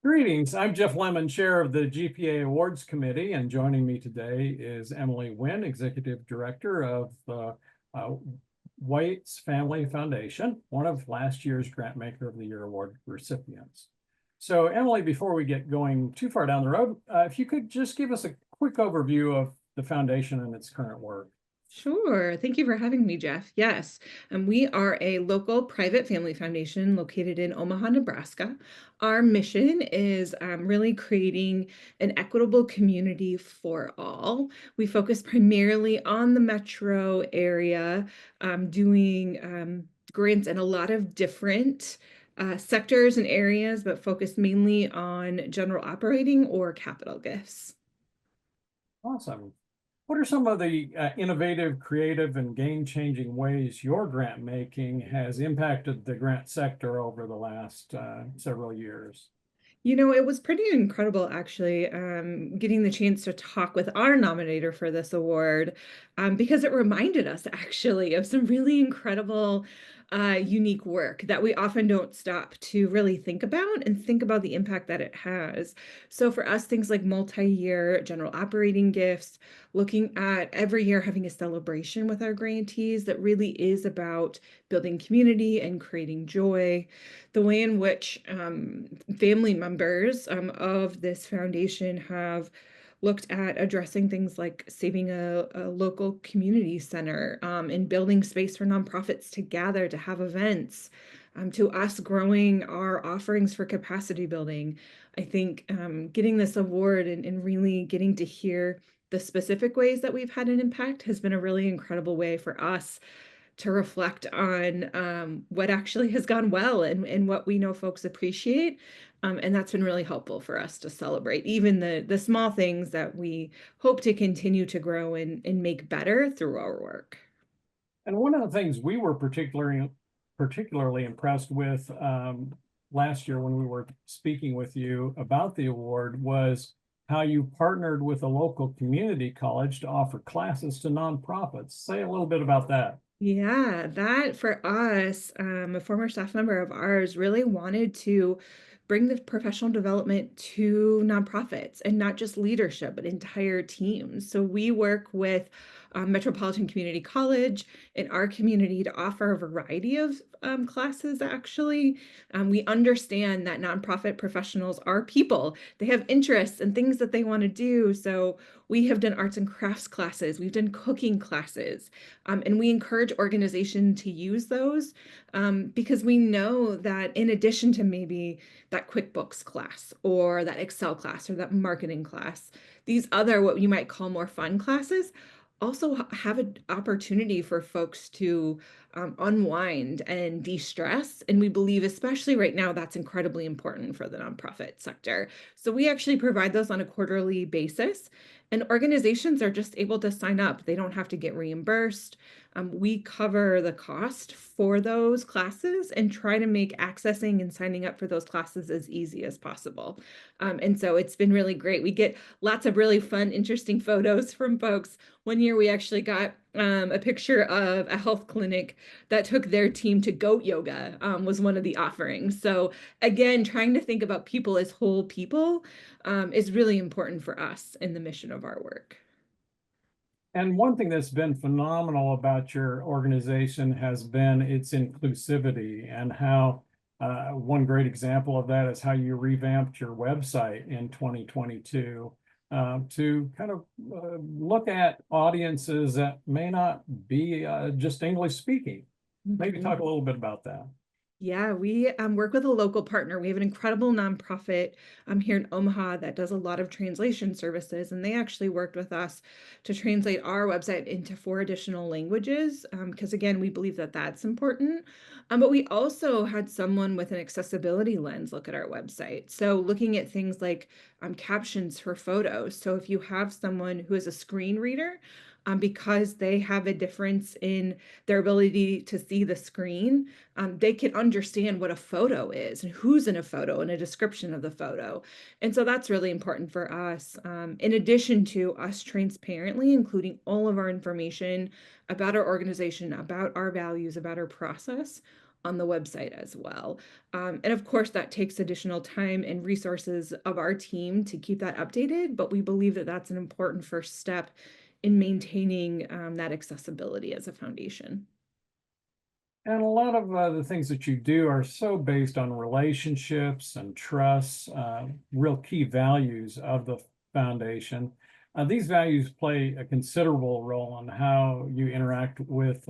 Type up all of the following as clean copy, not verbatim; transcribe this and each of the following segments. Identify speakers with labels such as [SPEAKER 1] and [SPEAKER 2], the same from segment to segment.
[SPEAKER 1] Greetings. I'm Jeff Lemon, Chair of the GPA Awards Committee, and joining me today is Emily Nguyen, Executive Director of the Weitz Family Foundation, one of last year's Grantmaker of the Year Award recipients. So, Emily, before we get going too far down the road, if you could just give us a quick overview of the foundation and its current work.
[SPEAKER 2] Sure. Thank you for having me, Jeff. Yes, we are a local private family foundation located in Omaha, Nebraska. Our mission is really creating an equitable community for all. We focus primarily on the metro area, doing grants in a lot of different sectors and areas, but focus mainly on general operating or capital gifts.
[SPEAKER 1] Awesome. What are some of the innovative, creative, and game-changing ways your grant making has impacted the grant sector over the last several years?
[SPEAKER 2] It was pretty incredible actually, getting the chance to talk with our nominator for this award, because it reminded us actually of some really incredible, unique work that we often don't stop to really think about and think about the impact that it has. So for us, things like multi-year general operating gifts, looking at every year having a celebration with our grantees that really is about building community and creating joy, the way in which family members of this foundation have looked at addressing things like saving a local community center, and building space for nonprofits to gather to have events, to us growing our offerings for capacity building. I think getting this award and really getting to hear the specific ways that we've had an impact has been a really incredible way for us to reflect on what actually has gone well and what we know folks appreciate. And that's been really helpful for us to celebrate even the small things that we hope to continue to grow and make better through our work.
[SPEAKER 1] And one of the things we were particularly impressed with last year when we were speaking with you about the award was how you partnered with a local community college to offer classes to nonprofits. Say a little bit about that.
[SPEAKER 2] Yeah, that for us, a former staff member of ours really wanted to bring the professional development to nonprofits and not just leadership, but entire teams. So we work with Metropolitan Community College in our community to offer a variety of classes, actually. We understand that nonprofit professionals are people. They have interests and things that they want to do. So we have done arts and crafts classes, we've done cooking classes, and we encourage organization to use those, because we know that in addition to maybe that QuickBooks class or that Excel class or that marketing class, these other what you might call more fun classes also have an opportunity for folks to unwind and de-stress. And we believe, especially right now, that's incredibly important for the nonprofit sector. So we actually provide those on a quarterly basis, and organizations are just able to sign up. They don't have to get reimbursed. We cover the cost for those classes and try to make accessing and signing up for those classes as easy as possible. And so it's been really great. We get lots of really fun, interesting photos from folks. One year we actually got a picture of a health clinic that took their team to goat yoga, was one of the offerings. So again, trying to think about people as whole people is really important for us in the mission of our work.
[SPEAKER 1] And one thing that's been phenomenal about your organization has been its inclusivity and how one great example of that is how you revamped your website in 2022 to kind of look at audiences that may not be just English speaking. Maybe talk a little bit about that.
[SPEAKER 2] Yeah, we work with a local partner. We have an incredible nonprofit here in Omaha that does a lot of translation services, and they actually worked with us to translate our website into 4 additional languages, because again, we believe that that's important. But we also had someone with an accessibility lens look at our website. So looking at things like captions for photos. So if you have someone who is a screen reader, because they have a difference in their ability to see the screen, they can understand what a photo is and who's in a photo and a description of the photo. And so that's really important for us. In addition to us transparently including all of our information about our organization, about our values, about our process on the website as well. And of course, that takes additional time and resources of our team to keep that updated, but we believe that that's an important first step in maintaining that accessibility as a foundation.
[SPEAKER 1] And a lot of the things that you do are so based on relationships and trust, real key values of the foundation. These values play a considerable role in how you interact with,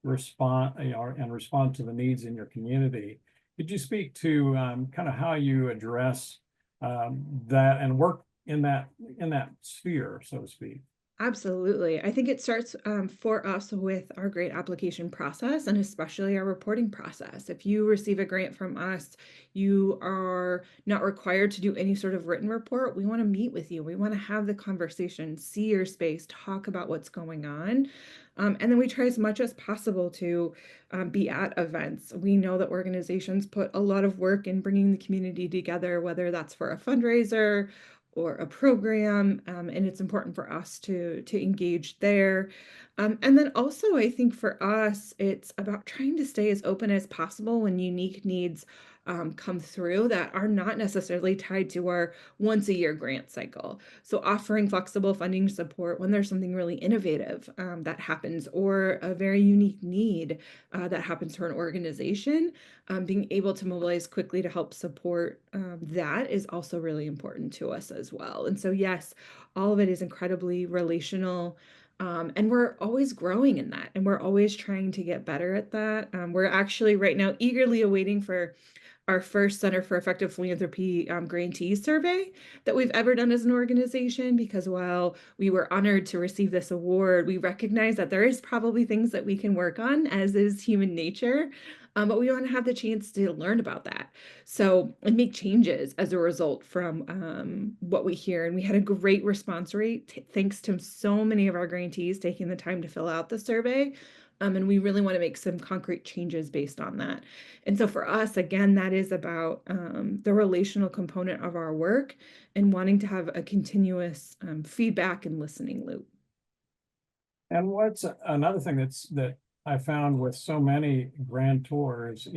[SPEAKER 1] respond, and respond to the needs in your community. Could you speak to kind of how you address that and work in that sphere, so to speak?
[SPEAKER 2] Absolutely. I think it starts for us with our grant application process and especially our reporting process. If you receive a grant from us, you are not required to do any sort of written report. We want to meet with you. We want to have the conversation, see your space, talk about what's going on. And then we try as much as possible to be at events. We know that organizations put a lot of work in bringing the community together, whether that's for a fundraiser or a program, and it's important for us to engage there. And then also, I think for us, it's about trying to stay as open as possible when unique needs come through that are not necessarily tied to our once a year grant cycle. So offering flexible funding support when there's something really innovative that happens or a very unique need that happens for an organization, being able to mobilize quickly to help support that is also really important to us as well. And so, yes, all of it is incredibly relational. And we're always growing in that, and we're always trying to get better at that. We're actually right now eagerly awaiting for our first Center for Effective Philanthropy grantee survey that we've ever done as an organization, because while we were honored to receive this award, we recognize that there is probably things that we can work on, as is human nature. But we want to have the chance to learn about that. So, and make changes as a result from what we hear. And we had a great response rate, thanks to so many of our grantees taking the time to fill out the survey. And we really want to make some concrete changes based on that. And so for us, again, that is about the relational component of our work and wanting to have a continuous feedback and listening loop.
[SPEAKER 1] And what's another thing that I found with so many grantors,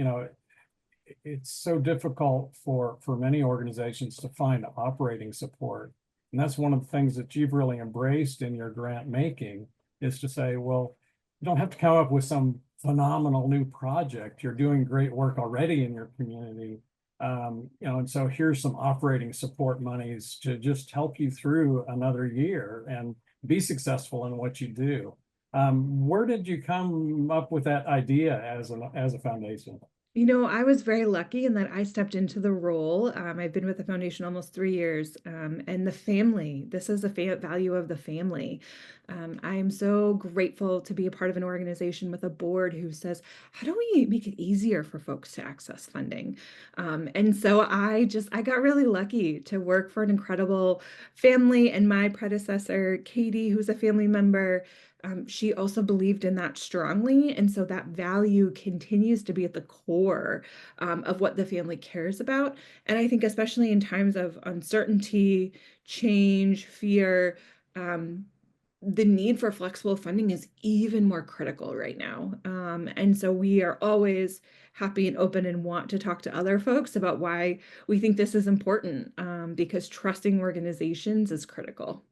[SPEAKER 1] it's so difficult for many organizations to find operating support. And that's one of the things that you've really embraced in your grant making, is to say, well, you don't have to come up with some phenomenal new project. You're doing great work already in your community. And so here's some operating support monies to just help you through another year and be successful in what you do. Where did you come up with that idea as a foundation?
[SPEAKER 2] You know, I was very lucky in that I stepped into the role. I've been with the foundation almost 3 years, and the family, this is a value of the family. I am so grateful to be a part of an organization with a board who says, how do we make it easier for folks to access funding? And so I got really lucky to work for an incredible family, and my predecessor, Katie, who's a family member, she also believed in that strongly. And so that value continues to be at the core of what the family cares about. And I think, especially in times of uncertainty, change, fear, um, the need for flexible funding is even more critical right now. And so we are always happy and open and want to talk to other folks about why we think this is important, because trusting organizations is critical.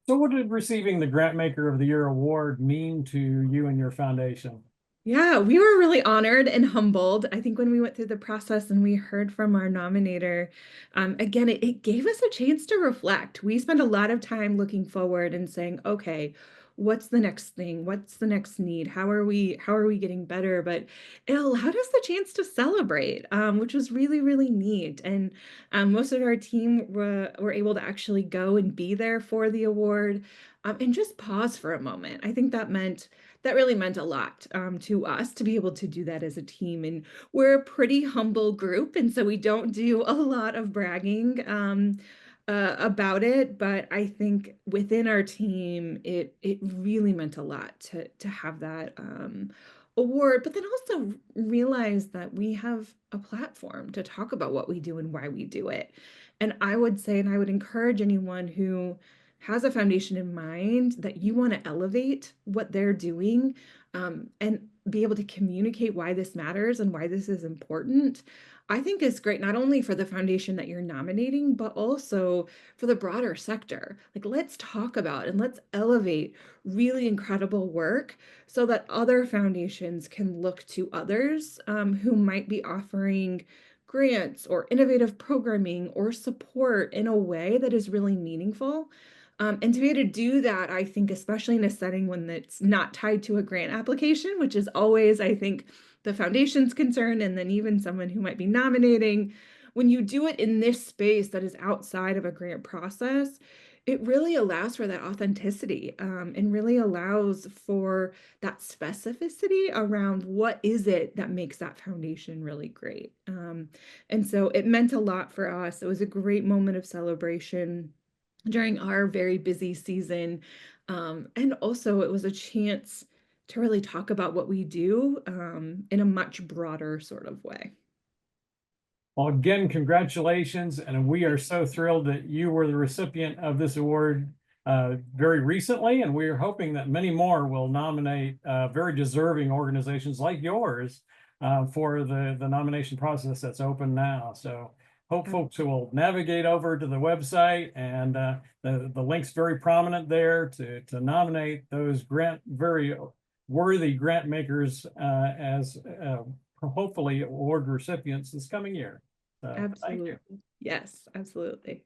[SPEAKER 1] So what did receiving the Grantmaker of the Year award mean to you and your foundation?
[SPEAKER 2] Yeah, we were really honored and humbled. I think when we went through the process and we heard from our nominator, again, it gave us a chance to reflect. We spent a lot of time looking forward and saying, okay, what's the next thing? What's the next need? How are we getting better? But it allowed us the chance to celebrate, which was really, really neat. And most of our team were able to actually go and be there for the award, and just pause for a moment. I think that really meant a lot to us to be able to do that as a team. And we're a pretty humble group, and so we don't do a lot of bragging about it. But I think within our team, it really meant a lot to have that award, but then also realize that we have a platform to talk about what we do and why we do it. And I would say, and I would encourage anyone who has a foundation in mind that you want to elevate what they're doing, and be able to communicate why this matters and why this is important, I think is great, not only for the foundation that you're nominating, but also for the broader sector. Like, let's talk about and let's elevate really incredible work so that other foundations can look to others who might be offering grants or innovative programming or support in a way that is really meaningful. And to be able to do that, I think, especially in a setting when it's not tied to a grant application, which is always, I think, the foundation's concern, and then even someone who might be nominating, when you do it in this space that is outside of a grant process, it really allows for that authenticity and really allows for that specificity around what is it that makes that foundation really great. And so it meant a lot for us. It was a great moment of celebration during our very busy season. And also, it was a chance to really talk about what we do in a much broader sort of way.
[SPEAKER 1] Well, again, congratulations. And we are so thrilled that you were the recipient of this award very recently. And we are hoping that many more will nominate very deserving organizations like yours for the nomination process that's open now. So hope folks will navigate over to the website, and the link's very prominent there to nominate those very worthy grant makers as hopefully award recipients this coming year. So, thank you.
[SPEAKER 2] Absolutely. Yes, absolutely.